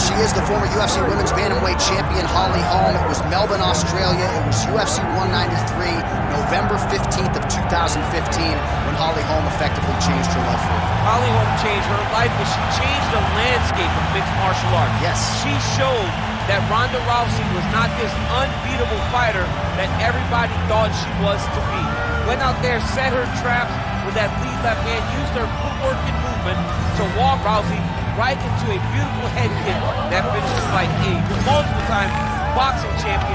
she is the former UFC Women's Bantamweight Champion, Holly Holm. It was Melbourne, Australia. It was UFC 193, November 15th of 2015, when Holly Holm effectively changed her life forever. Holly Holm changed her life, but she changed the landscape of mixed martial arts. Yes. She showed that Ronda Rousey was not this unbeatable fighter that everybody thought she was to be. Went out there, set her traps with that lead left hand, used her footwork and movement to walk Rousey right into a beautiful head kick that finishes like a multiple-time boxing champion,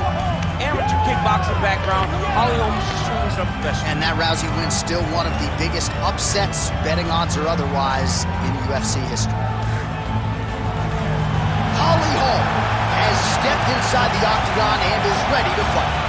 amateur kickboxing background. Holly Holm is just showing herself professional. And that Rousey win still one of the biggest upsets, betting odds or otherwise, in UFC history. Holly Holm has stepped inside the octagon and is ready to fight.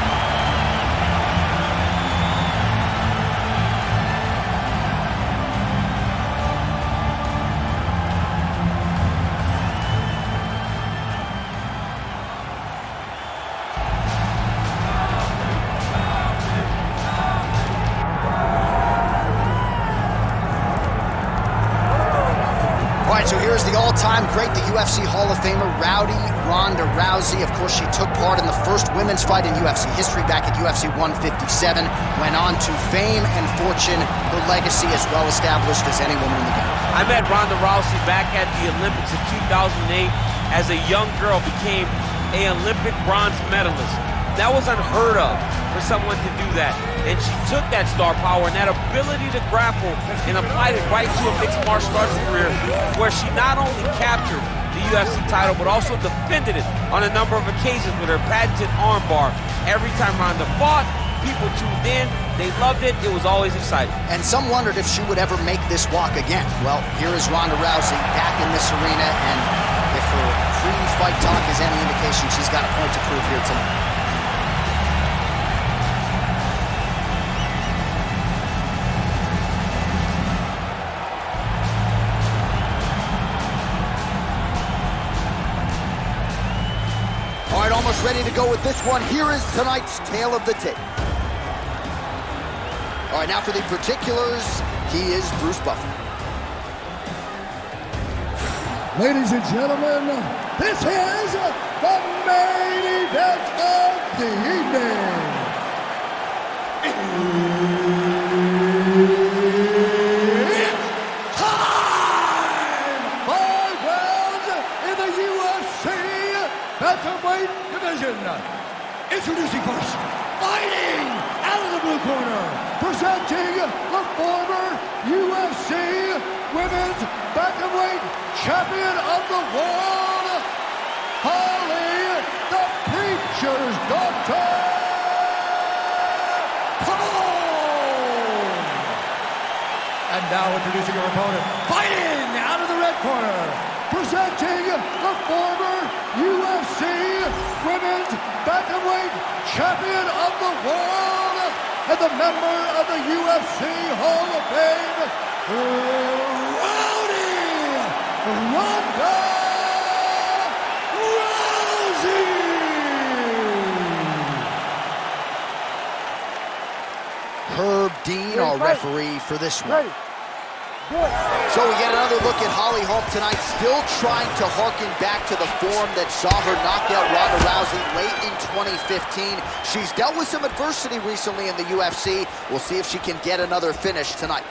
So here's the all-time great, the UFC Hall of Famer, Ronda Rousey. Of course, she took part in the first women's fight in UFC history back at UFC 157. Went on to fame and fortune, her legacy as well established as any woman in the game. I met Ronda Rousey back at the Olympics in 2008. As a young girl, became an Olympic bronze medalist. That was unheard of for someone to do that. And she took that star power and that ability to grapple and applied it right to a mixed martial arts career, where she not only captured the UFC title, but also defended it on a number of occasions with her patented armbar. Every time Ronda fought, people tuned in, they loved it, it was always exciting. And some wondered if she would ever make this walk again. Well, here is Ronda Rousey back in this arena, and if her pre-fight talk is any indication, she's got a point to prove here tonight. All right, almost ready to go with this one. Here is tonight's tale of the tape. All right, now for the particulars, he is Bruce Buffer. Ladies and gentlemen, this is the main event of the evening. It's time! 5 rounds in the UFC Bantamweight division. Introducing first, fighting out of the blue corner, presenting the former UFC Women's Bantamweight Champion of the World, Holly the Preacher's Daughter, Holm! And now introducing her opponent, fighting out of the red corner, presenting the former UFC Women's Bantamweight Champion of the World and the member of the UFC Hall of Fame, Ronda Rousey! Herb Dean, our referee for this one. So we get another look at Holly Holm tonight, still trying to harken back to the form that saw her knock out Ronda Rousey late in 2015. She's dealt with some adversity recently in the UFC. We'll see if she can get another finish tonight.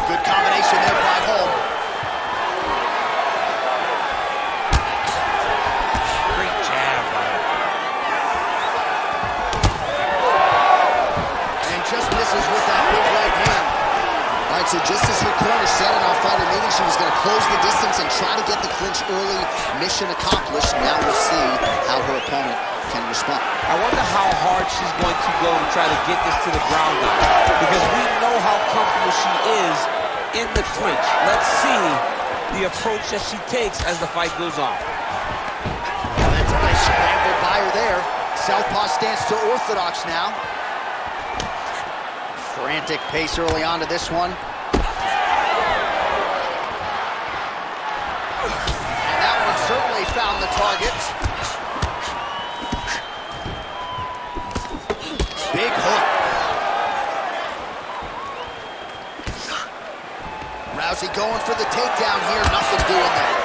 Good combination there by Holm. Great jab. And just misses with that big right hand. All right, so just as her corner said in our fighter meeting, she was going to close the distance and try to get the clinch early. Mission accomplished. Now we'll see how her opponent can respond. I wonder how hard she's going to go to try to get this to the ground now, because we know how comfortable she is in the clinch. Let's see the approach that she takes as the fight goes on. That's a nice scramble by her there. Southpaw stance to orthodox now. Frantic pace early on to this one. And that one certainly found the target. Big hook. Rousey going for the takedown here. Nothing doing there.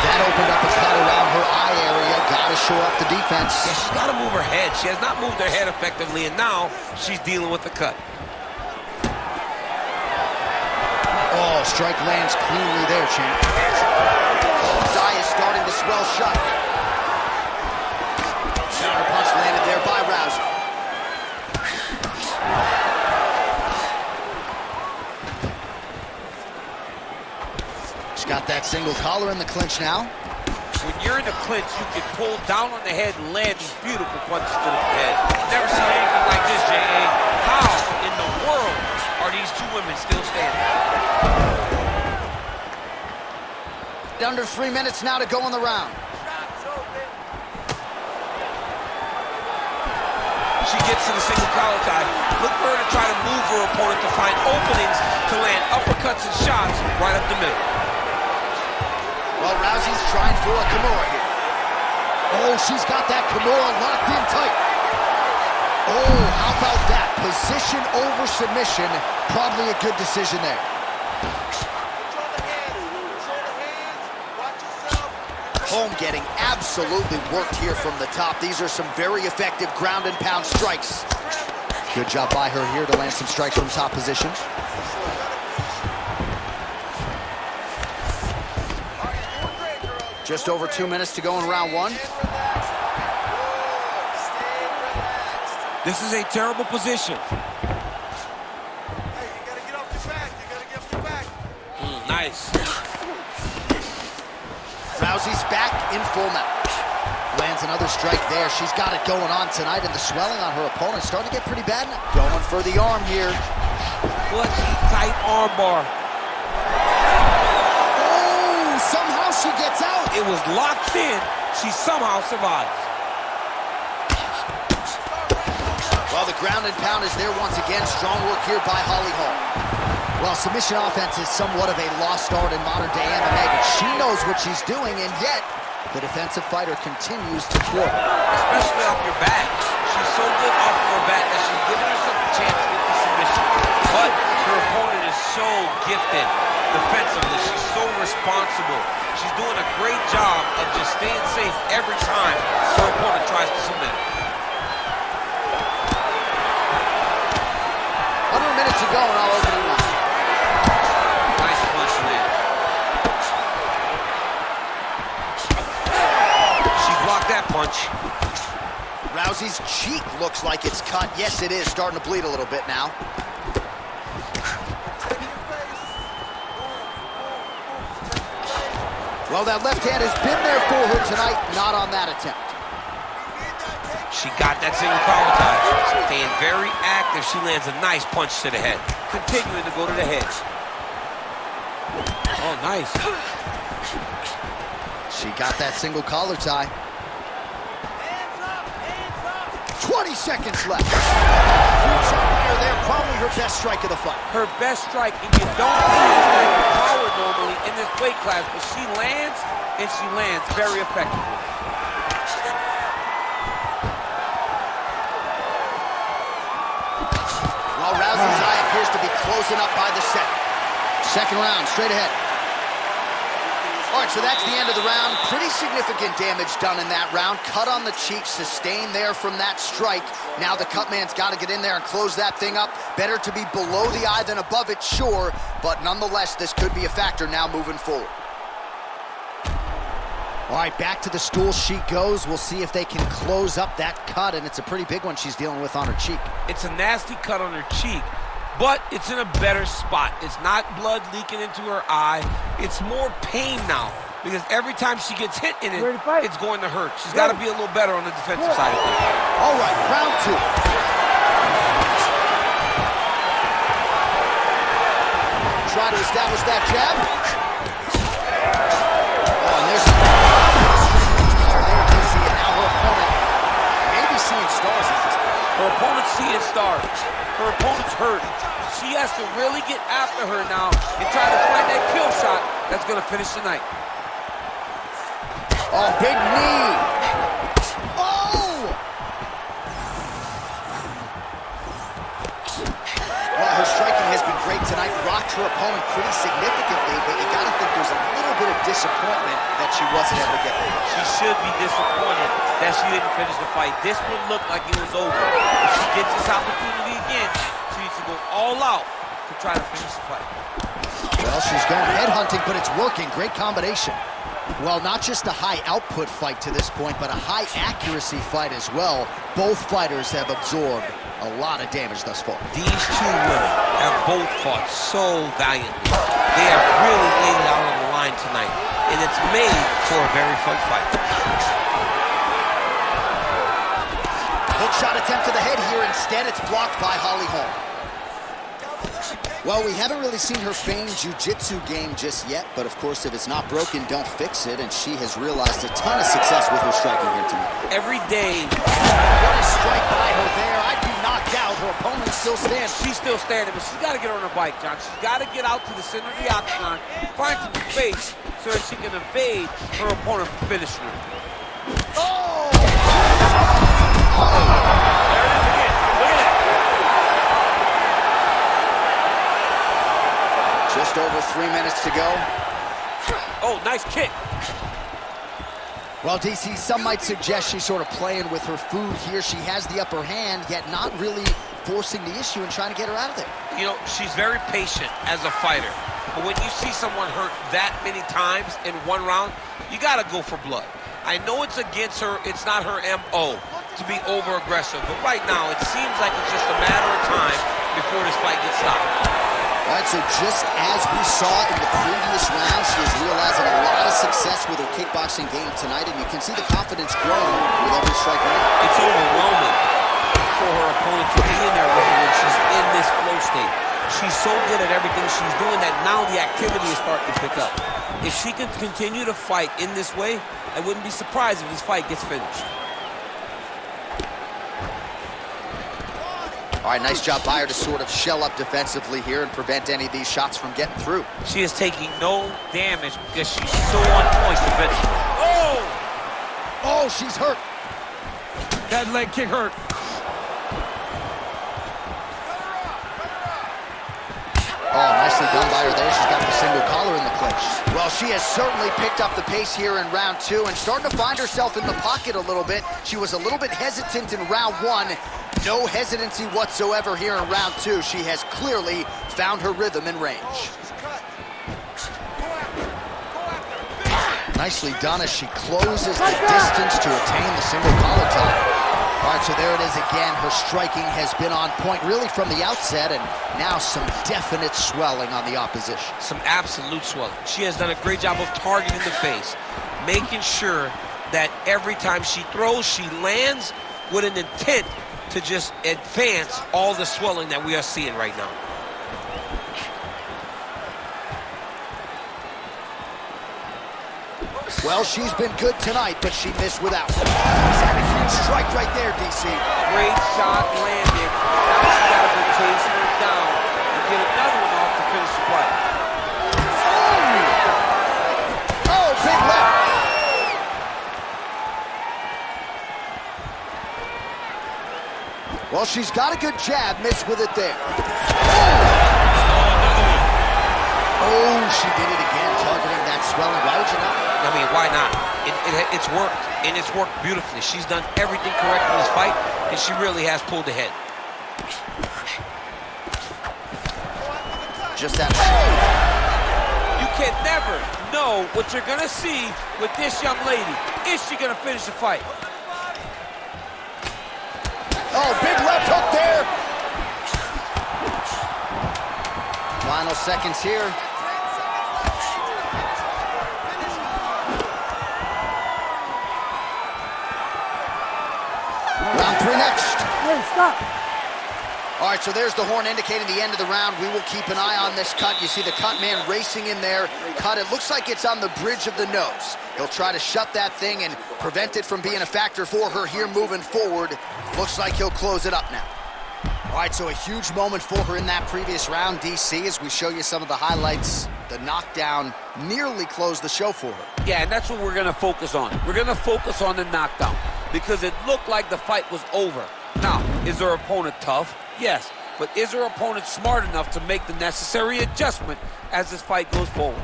That opened up a cut around her eye area. Gotta show up the defense. Yeah, she's gotta move her head. She has not moved her head effectively, and now she's dealing with the cut. Oh, strike lands cleanly there, champ. His eye is starting to swell shut. Counter punch landed there by Rousey. She's got that single collar in the clinch now. When you're in the clinch, you can pull down on the head and land these beautiful punches to the head. Never seen anything like this, J.A. How in the world are these two women still standing? Under 3 minutes now to go in the round. She gets to the single collar tie. Look for her to try to move her opponent to find openings to land uppercuts and shots right up the middle. Well, Rousey's trying for a Kimura here. Oh, she's got that Kimura locked in tight. Oh, how about that? Position over submission. Probably a good decision there. Holm getting absolutely worked here from the top. These are some very effective ground and pound strikes. Good job by her here to land some strikes from top position. Just over 2 minutes to go in round one. This is a terrible position. Hey, you gotta get off your back. You gotta get off your back. Nice. Rousey's back in full match. Lands another strike there. She's got it going on tonight, and the swelling on her opponent is starting to get pretty bad now. Going for the arm here. Clutchy, tight arm bar. Oh, somehow she gets out. It was locked in. She somehow survives. Well, the ground and pound is there once again. Strong work here by Holly Holm. Well, submission offense is somewhat of a lost art in modern-day MMA, but she knows what she's doing, and yet the defensive fighter continues to thwart her. Especially off your back. She's so good off of her back that she's giving herself a chance to get the submission. But her opponent is so gifted defensively. She's so responsible. She's doing a great job of just staying safe every time her opponent tries to submit. Under a minute to go, and I'll open it up. Nice punch there. She blocked that punch. Rousey's cheek looks like it's cut. Yes, it is. Starting to bleed a little bit now. Well, that left hand has been there for her tonight. Not on that attempt. She got that single collar tie. Staying very active. She lands a nice punch to the head. Continuing to go to the head. Oh, nice. She got that single collar tie. 20 seconds left. Huge shot by her there. Probably her best strike of the fight. Her best strike, and you don't see this type of power normally in this weight class, but she lands, and she lands very effectively. Well, Rousey's eye appears to be closing up by the second. Second round, straight ahead. All right, so that's the end of the round. Pretty significant damage done in that round. Cut on the cheek, sustained there from that strike. Now the cut man's got to get in there and close that thing up. Better to be below the eye than above it, sure. But nonetheless, this could be a factor now moving forward. All right, back to the stool she goes. We'll see if they can close up that cut, and it's a pretty big one she's dealing with on her cheek. It's a nasty cut on her cheek, but it's in a better spot. It's not blood leaking into her eye. It's more pain now, because every time she gets hit in it, it's going to hurt. She's got to be a little better on the defensive side of things. All right, round two. Try to establish that jab. Oh, and there's a there, Dizzy, and now her opponent may be seeing stars at this point. Her opponent's seeing stars. Her opponent's hurt. She has to really get after her now and try to find that kill shot that's going to finish the night. Oh, big knee. Oh! Well, her striking has been great tonight. tonight, rocked her opponent pretty significantly, but you gotta think there's a little bit of disappointment that she wasn't able to get there. She should be disappointed that she didn't finish the fight. This one looked like it was over. If she gets this opportunity again, she needs to go all out to try to finish the fight. Well, she's going headhunting, but it's working. Great combination. Well, not just a high-output fight to this point, but a high-accuracy fight as well. Both fighters have absorbed a lot of damage thus far. These two women have both fought so valiantly. They have really laid it out on the line tonight, and it's made for a very fun fight. Hook shot attempt to the head here. Instead, it's blocked by Holly Holm. Well, we haven't really seen her famed jiu-jitsu game just yet, but of course, if it's not broken, don't fix it, and she has realized a ton of success with her striking here tonight. Every day... What a strike by her there. I'd be knocked out. Her opponent still stands. She's still standing, but she's got to get on her bike, John. She's got to get out to the center of the octagon, find some space so that she can evade her opponent from finishing her. Oh! There it is again. Look at that. Just over 3 minutes to go. Oh, nice kick. Well, DC, some might suggest she's sort of playing with her food here. She has the upper hand, yet not really forcing the issue and trying to get her out of there. You know, she's very patient as a fighter. But when you see someone hurt that many times in one round, you got to go for blood. I know it's against her. It's not her M.O. to be over-aggressive. But right now, it seems like it's just a matter of time before this fight gets stopped. All right, so just as we saw in the previous round, she is realizing a lot of success with her kickboxing game tonight, and you can see the confidence growing with every strike now. It's overwhelming for her opponent to be in there with her when she's in this flow state. She's so good at everything she's doing that now the activity is starting to pick up. If she can continue to fight in this way, I wouldn't be surprised if this fight gets finished. All right, nice job by her to sort of shell up defensively here and prevent any of these shots from getting through. She is taking no damage because she's so on point defensively. Oh! Oh, she's hurt. That leg kick hurt. Oh, nicely done by her there. She's got the single collar in the clinch. Well, she has certainly picked up the pace here in round two and starting to find herself in the pocket a little bit. She was a little bit hesitant in round one. No hesitancy whatsoever here in round two. She has clearly found her rhythm and range. Nicely done as she closes the distance to attain the single collar tie. All right, so there it is again. Her striking has been on point really from the outset, and now some definite swelling on the opposition. Some absolute swelling. She has done a great job of targeting the face, making sure that every time she throws, she lands with an intent to just advance all the swelling that we are seeing right now. Well, she's been good tonight, but she missed without. She's had a huge strike right there, DC. Great shot landed. Now she's got to go chase her down and get another one off to finish the fight. Oh, big left. Well, she's got a good jab, missed with it there. Oh, she did it again, targeting that swelling. Why would you not? I mean, why not? It's worked, and it's worked beautifully. She's done everything correct in this fight, and she really has pulled ahead. Just that. You can never know what you're going to see with this young lady. Is she going to finish the fight? Oh, big left hook there. Final seconds here. Round three next. Hey, stop. All right, so there's the horn indicating the end of the round. We will keep an eye on this cut. You see the cut man racing in there. Cut, it looks like it's on the bridge of the nose. He'll try to shut that thing and prevent it from being a factor for her here moving forward. Looks like he'll close it up now. All right, so a huge moment for her in that previous round, DC, as we show you some of the highlights. The knockdown nearly closed the show for her. Yeah, and that's what we're going to focus on. We're going to focus on the knockdown because it looked like the fight was over. Now, is her opponent tough? Yes. but is her opponent smart enough to make the necessary adjustment as this fight goes forward?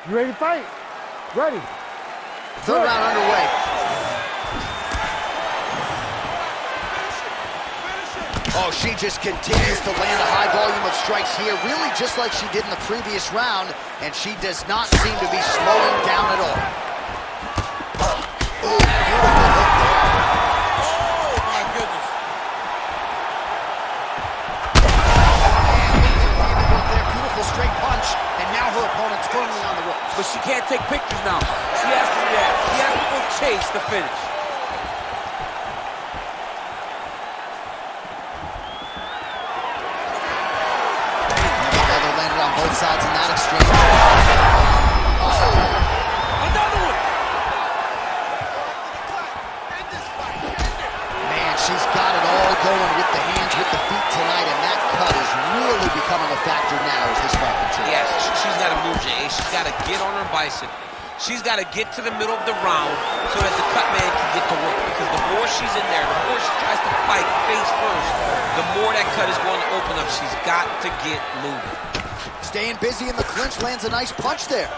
You ready to fight? Ready. Third round underway. Oh, she just continues to land a high volume of strikes here, really just like she did in the previous round, and she does not seem to be slowing down at all. Oh, beautiful hook there. Oh, my goodness. There, beautiful straight punch, and now her opponent's firmly on the ropes. But she can't take pictures now. She has to react. She has to go chase the finish. Both sides in that exchange. Another one. Man, she's got it all going with the hands, with the feet tonight, and that cut is really becoming a factor now as this fight continues. Yes, she's got to move, Jay. She's got to get on her bison. She's got to get to the middle of the round so that the cut man can get to work. Because the more she's in there, the more she tries to fight face first, the more that cut is going to open up. She's got to get moving. Staying busy in the clinch, lands a nice punch there.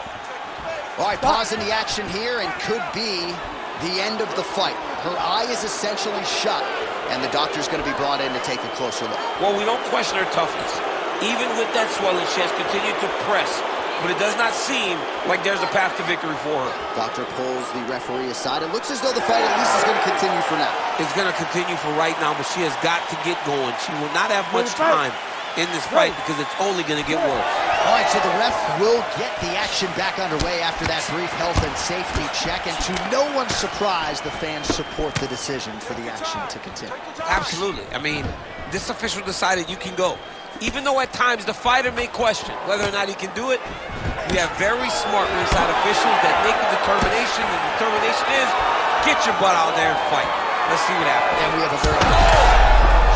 All right, pausing the action here, and could be the end of the fight. Her eye is essentially shut, and the doctor's going to be brought in to take a closer look. Well, we don't question her toughness. Even with that swelling, she has continued to press, but it does not seem like there's a path to victory for her. Doctor pulls the referee aside. It looks as though the fight at least is going to continue for now. It's going to continue for right now, but she has got to get going. She will not have much time in this fight because it's only going to get worse. All right, so the ref will get the action back underway after that brief health and safety check, and to no one's surprise, the fans support the decision for the action to continue. Absolutely. I mean, this official decided you can go. Even though at times the fighter may question whether or not he can do it, we have very smart ringside officials that make the determination, and the determination is get your butt out there and fight. Let's see what happens. And we have a very...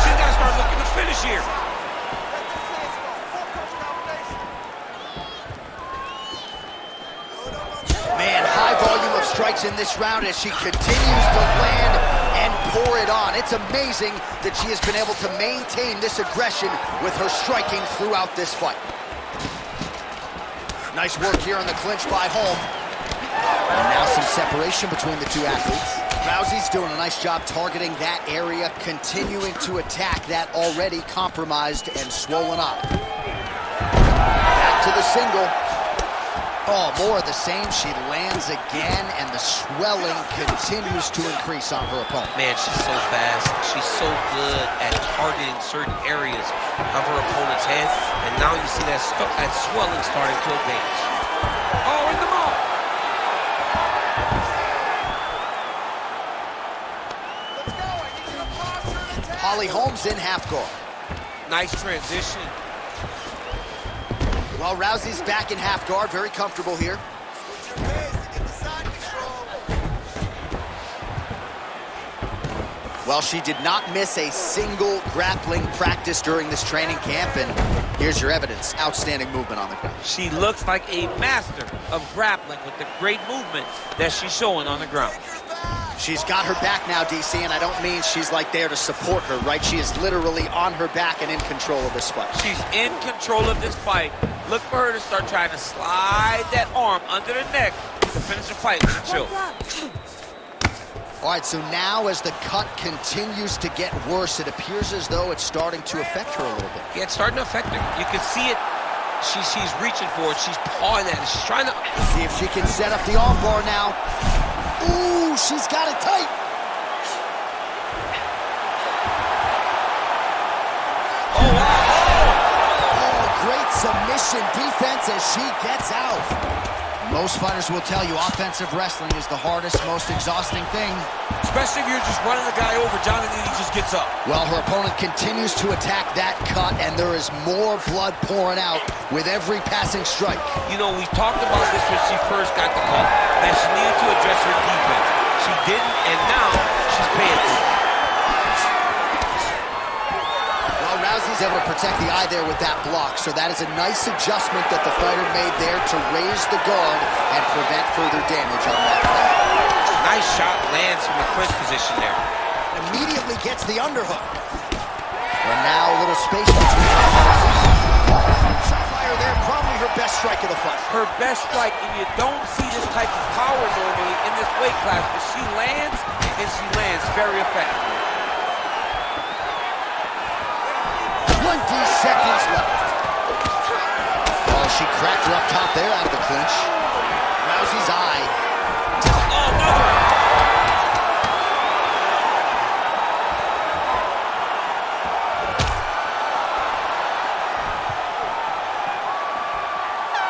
She's got to start looking to finish here. Man, high volume of strikes in this round as she continues to land and pour it on. It's amazing that she has been able to maintain this aggression with her striking throughout this fight. Nice work here on the clinch by Holm. And now some separation between the two athletes. Rousey's doing a nice job targeting that area, continuing to attack that already compromised and swollen eye. Back to the single. Oh, more of the same. She lands again, and the swelling continues to increase on her opponent. Man, she's so fast. She's so good at targeting certain areas of her opponent's head. And now you see that swelling starting to advance. Oh, in the mouth. Holly Holm's in half guard. Nice transition. Well, Rousey's back in half guard, very comfortable here. Well, she did not miss a single grappling practice during this training camp, and here's your evidence. Outstanding movement on the ground. She looks like a master of grappling with the great movement that she's showing on the ground. She's got her back now, DC, and I don't mean she's like there to support her, right? She is literally on her back and in control of this fight. She's in control of this fight. Look for her to start trying to slide that arm under the neck to finish the fight with a choke. All right, so now as the cut continues to get worse, it appears as though it's starting to affect her a little bit. Yeah, it's starting to affect her. You can see it. She's reaching for it. She's pawing at it. She's trying to... See if she can set up the arm bar now. Ooh, she's got it tight. Oh, wow. Oh, great submission defense as she gets out. Most fighters will tell you offensive wrestling is the hardest, most exhausting thing. Especially if you're just running the guy over. Jonathan, he just gets up. Well, her opponent continues to attack that cut, and there is more blood pouring out with every passing strike. You know, we talked about this when she first got the cut, that she needed to address her defense. She didn't, and now she's paying for it. Well, Rousey's was able to protect the eye there with that block, so that is a nice adjustment that the fighter made there to raise the guard and prevent further damage on that play. Nice shot lands from the clinch position there. Immediately gets the underhook. And now a little space between. Sapphire there, probably her best strike of the fight. Her best strike, and you don't see this type of power normally in this weight class, but she lands, and she lands very effectively. 20 seconds left. Oh, she cracked her up top there out of the clinch. Rousey's eye.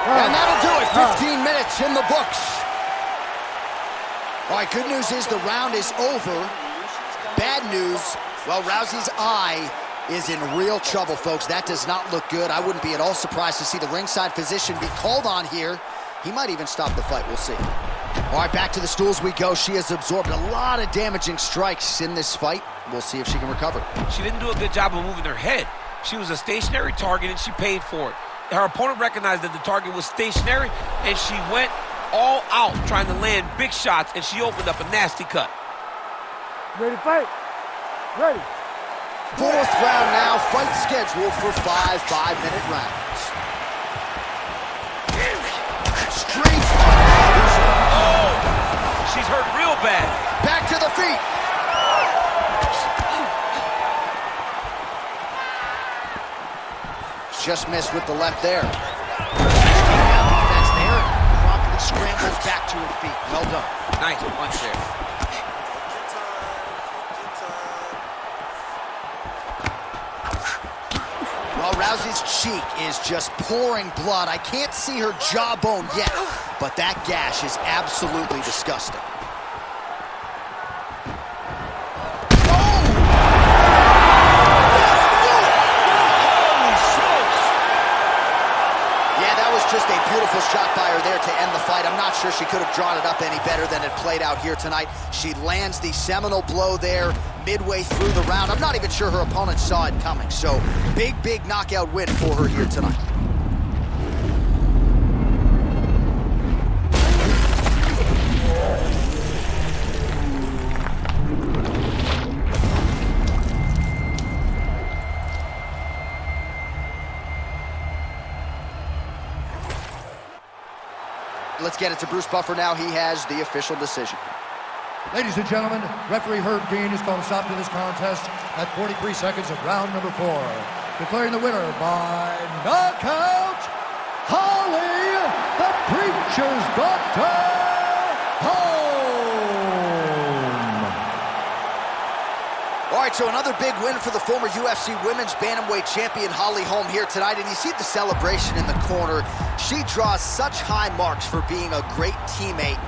Oh, no! And that'll do it. 15 minutes in the books. All right, good news is the round is over. Bad news, well, Rousey's eye is in real trouble, folks. That does not look good. I wouldn't be at all surprised to see the ringside physician be called on here. He might even stop the fight. We'll see. All right, back to the stools we go. She has absorbed a lot of damaging strikes in this fight. We'll see if she can recover. She didn't do a good job of moving her head. She was a stationary target, and she paid for it. Her opponent recognized that the target was stationary, and she went all out trying to land big shots, and she opened up a nasty cut. Ready to fight? Ready. Fourth round now, fight scheduled for 5 5-minute rounds. Straight. Oh, she's hurt real bad. Back to the feet. Just missed with the left there. That's there. Promptly scrambles back to her feet. Well done. Nice punch there. Well, Rousey's cheek is just pouring blood. I can't see her jawbone yet, but that gash is absolutely disgusting. Just a beautiful shot by her there to end the fight. I'm not sure she could have drawn it up any better than it played out here tonight. She lands the seminal blow there midway through the round. I'm not even sure her opponent saw it coming. So big knockout win for her here tonight. Let's get it to Bruce Buffer now. He has the official decision. Ladies and gentlemen, referee Herb Dean has called a stop to this contest at 43 seconds of round number 4. Declaring the winner by knockout, Holly, the Preacher's Doctor, Holm. All right, so another big win for the former UFC Women's Bantamweight Champion Holly Holm here tonight. And you see the celebration in the corner. She draws such high marks for being a great teammate.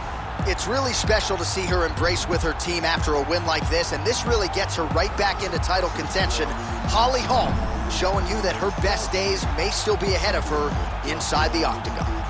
It's really special to see her embrace with her team after a win like this, and this really gets her right back into title contention. Holly Holm showing you that her best days may still be ahead of her inside the octagon.